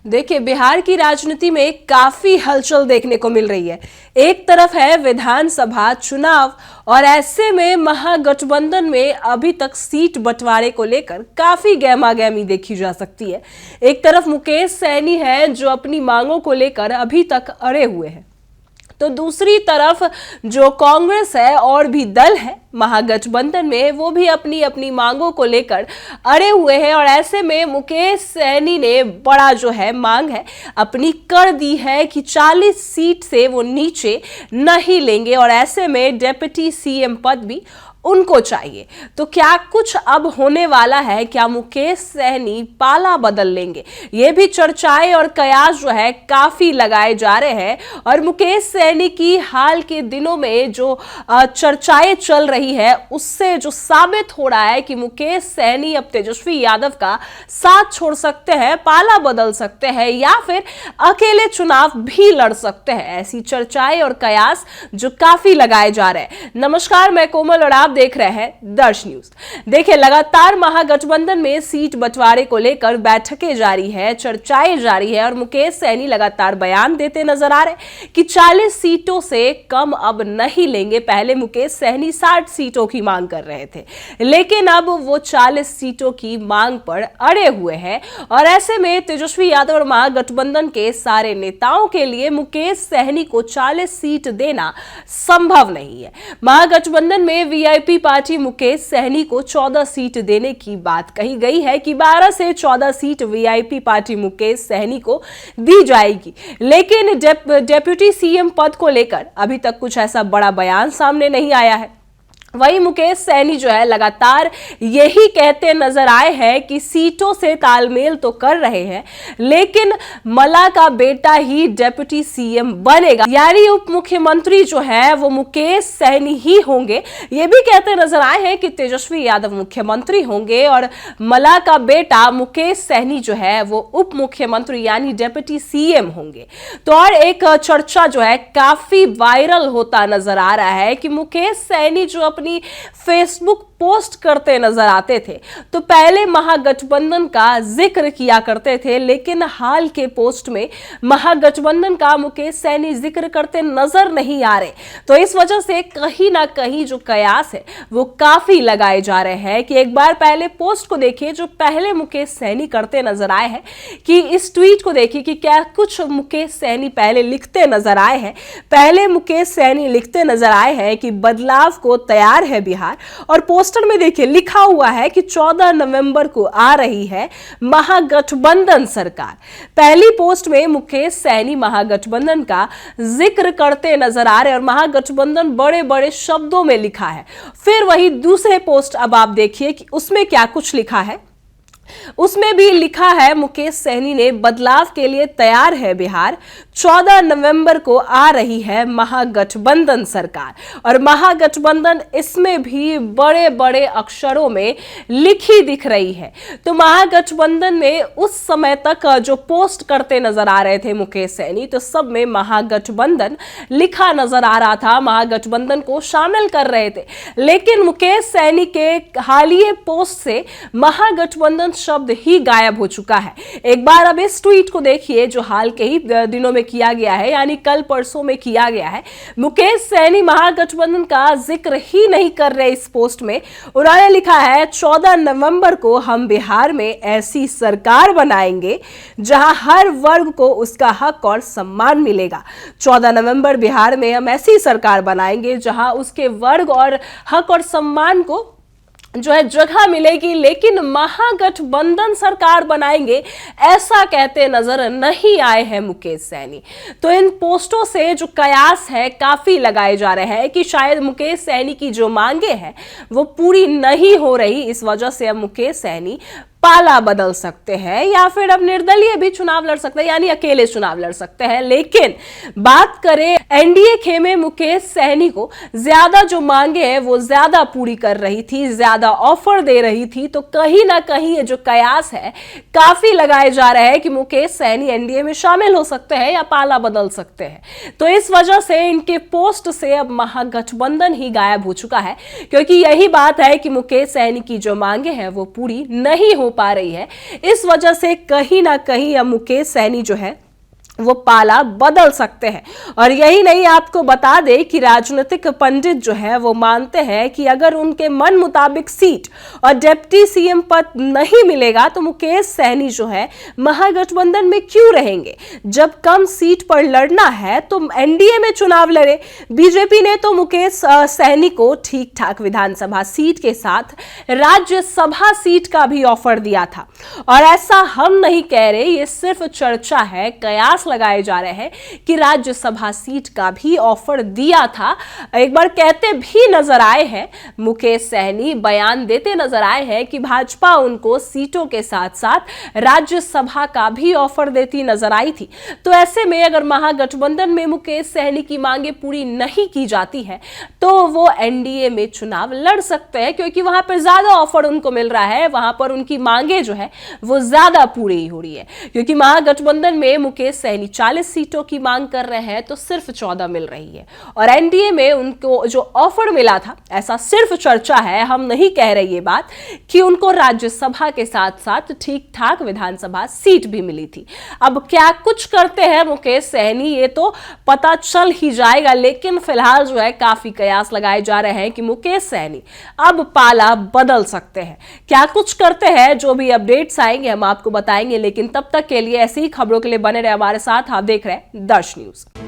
देखिए, बिहार की राजनीति में काफी हलचल देखने को मिल रही है। एक तरफ है विधानसभा चुनाव और ऐसे में महागठबंधन में अभी तक सीट बंटवारे को लेकर काफी गहमागहमी देखी जा सकती है। एक तरफ मुकेश सहनी है जो अपनी मांगों को लेकर अभी तक अड़े हुए हैं, तो दूसरी तरफ जो कांग्रेस है और भी दल है महागठबंधन में, वो भी अपनी अपनी मांगों को लेकर अड़े हुए हैं। और ऐसे में मुकेश सहनी ने बड़ा जो है मांग है अपनी कर दी है कि 40 सीट से वो नीचे नहीं लेंगे और ऐसे में डिप्टी सीएम पद भी उनको चाहिए। तो क्या कुछ अब होने वाला है? क्या मुकेश सहनी पाला बदल लेंगे? ये भी चर्चाएं और कयास जो है काफी लगाए जा रहे हैं। और मुकेश सहनी की हाल के दिनों में जो चर्चाएं चल रही है उससे जो साबित हो रहा है कि मुकेश सहनी अब तेजस्वी यादव का साथ छोड़ सकते हैं, पाला बदल सकते हैं या फिर अकेले चुनाव भी लड़ सकते हैं। ऐसी चर्चाएं और कयास जो काफी लगाए जा रहे हैं। नमस्कार, मैं कोमल और आप देख रहे हैं दर्श न्यूज। देखिए, लगातार महागठबंधन में सीट बंटवारे को लेकर बैठकें जारी है, चर्चाएं जारी है और मुकेश सहनी लगातार बयान देते नजर आ रहे कि 40 सीटों से कम अब नहीं लेंगे। पहले मुकेश सहनी 60 सीटों की मांग कर रहे थे, लेकिन अब वो 40 सीटों की मांग पर अड़े हुए हैं। और ऐसे में तेजस्वी यादव और महागठबंधन के सारे नेताओं के लिए मुकेश सहनी को 40 सीट देना संभव नहीं है। महागठबंधन में वीआईपी पार्टी मुकेश सहनी को 14 सीट देने की बात कही गई है कि 12 से 14 seat VIP party Mukesh Sahani को दी जाएगी। लेकिन डिप्टी सीएम पद को लेकर अभी तक कुछ ऐसा बड़ा बयान सामने नहीं आया है। वही मुकेश सहनी जो है लगातार यही कहते नजर आए हैं कि सीटों से तालमेल तो कर रहे हैं, लेकिन मला का बेटा ही डिप्टी सीएम बनेगा, यानी उप मुख्यमंत्री जो है वो मुकेश सहनी ही होंगे। ये भी कहते नजर आए हैं कि तेजस्वी यादव मुख्यमंत्री होंगे और मला का बेटा मुकेश सहनी जो है वो उप मुख्यमंत्री यानी डिप्टी सीएम होंगे। तो और एक चर्चा जो है काफी वायरल होता नजर आ रहा है कि मुकेश सहनी जो अपनी फेसबुक पोस्ट करते नजर आते थे तो पहले महागठबंधन का जिक्र किया करते थे, लेकिन हाल के पोस्ट में महागठबंधन का मुकेश सहनी जिक्र करते नजर नहीं आ रहे। तो इस वजह से कहीं ना कहीं जो कयास है वो काफी लगाए जा रहे हैं कि एक बार पहले पोस्ट को देखिए जो पहले मुकेश सहनी करते नजर आए हैं, कि इस ट्वीट को देखिए कि क्या कुछ मुकेश सहनी पहले लिखते नजर आए हैं। पहले मुकेश सहनी लिखते नजर आए हैं कि बदलाव को तैयार है बिहार, और पोस्टर में देखिए लिखा हुआ है कि 14 नवंबर को आ रही है महागठबंधन सरकार। पहली पोस्ट में मुकेश सहनी महागठबंधन का जिक्र करते नजर आ रहे और महागठबंधन बड़े बड़े शब्दों में लिखा है। फिर वही दूसरे पोस्ट अब आप देखिए कि उसमें क्या कुछ लिखा है। उसमें भी लिखा है मुकेश सहनी ने बदलाव के लिए तैयार है बिहार, 14 नवंबर को आ रही है महागठबंधन सरकार। और महागठबंधन इसमें भी बड़े बड़े अक्षरों में लिखी दिख रही है। तो महागठबंधन में उस समय तक जो पोस्ट करते नजर आ रहे थे मुकेश सहनी, तो सब में महागठबंधन लिखा नजर आ रहा था, महागठबंधन को शामिल कर रहे थे। लेकिन मुकेश सहनी के हालिया पोस्ट से महागठबंधन शब्द ही गायब हो चुका है। एक बार अब इस ट्वीट को देखिए जो हाल के ही दिनों में किया गया है, यानी कल परसों में किया गया है। मुकेश सहनी महागठबंधन का जिक्र ही नहीं कर रहे इस पोस्ट में। उन्होंने लिखा है 14 नवंबर को हम बिहार में ऐसी सरकार बनाएंगे जहां हर वर्ग को उसका हक और सम्मान मिलेगा। 14 नवंबर बिहार में हम ऐसी सरकार बनाएंगे जहां उसके वर्ग और हक और सम्मान को जो है जगह मिलेगी, लेकिन महागठबंधन सरकार बनाएंगे ऐसा कहते नजर नहीं आए हैं मुकेश सहनी। तो इन पोस्टों से जो कयास है काफी लगाए जा रहे हैं कि शायद मुकेश सहनी की जो मांगे हैं वो पूरी नहीं हो रही, इस वजह से अब मुकेश सहनी पाला बदल सकते हैं या फिर अब निर्दलीय भी चुनाव लड़ सकते हैं, यानी अकेले चुनाव लड़ सकते हैं। लेकिन बात करें एनडीए खेमे मुकेश सहनी को ज्यादा जो मांगे हैं वो ज्यादा पूरी कर रही थी, ज्यादा ऑफर दे रही थी। तो कहीं ना कहीं ये जो कयास है काफी लगाए जा रहे हैं कि मुकेश सहनी एनडीए में शामिल हो सकते हैं या पाला बदल सकते हैं। तो इस वजह से इनके पोस्ट से अब महागठबंधन ही गायब हो चुका है, क्योंकि यही बात है कि मुकेश सहनी की जो मांगे हैं वो पूरी नहीं हो पा रही है। इस वजह से कहीं ना कहीं अब मुकेश सहनी जो है वो पाला बदल सकते हैं। और यही नहीं, आपको बता दें कि राजनीतिक पंडित जो है वो मानते हैं कि अगर उनके मन मुताबिक सीट और डिप्टी सीएम पद नहीं मिलेगा तो मुकेश सहनी जो है महागठबंधन में क्यों रहेंगे। जब कम सीट पर लड़ना है तो एनडीए में चुनाव लड़े। बीजेपी ने तो मुकेश सहनी को ठीक ठाक विधानसभा सीट के साथ राज्यसभा सीट का भी ऑफर दिया था। और ऐसा हम नहीं कह रहे, ये सिर्फ चर्चा है, कयास लगाए जा रहे हैं कि राज्यसभा सीट का भी ऑफर दिया था। एक बार कहते भी नजर आए हैं, मुकेश सहनी बयान देते नजर आए हैं कि भाजपा उनको सीटों के साथ साथ राज्यसभा का भी ऑफर देती नजर आई थी। तो ऐसे में अगर महागठबंधन में मुकेश सहनी की मांगे पूरी नहीं की जाती है तो वो एनडीए में चुनाव लड़ सकते हैं, क्योंकि वहां पर ज्यादा ऑफर उनको मिल रहा है, वहां पर उनकी मांगे जो है वो ज्यादा पूरी हो रही है। क्योंकि महागठबंधन में मुकेश सहनी 40 सीटों की मांग कर रहे हैं तो सिर्फ 14 मिल रही है, और एनडीए में उनको जो ऑफर मिला था, ऐसा सिर्फ चर्चा है, हम नहीं कह रहे ये बात, कि उनको राज्यसभा के साथ साथ ठीक ठाक विधानसभा सीट भी मिली थी। अब क्या कुछ करते हैं मुकेश सहनी ये तो पता चल ही जाएगा, लेकिन फिलहाल जो है काफी कयास लगाए जा रहे हैं कि मुकेश सहनी अब पाला बदल सकते हैं। क्या कुछ करते हैं, जो भी अपडेट्स आएंगे हम आपको बताएंगे, लेकिन तब तक के लिए ऐसी ही खबरों के लिए बने रहे हमारे साथ। आप देख रहे हैं दर्श न्यूज।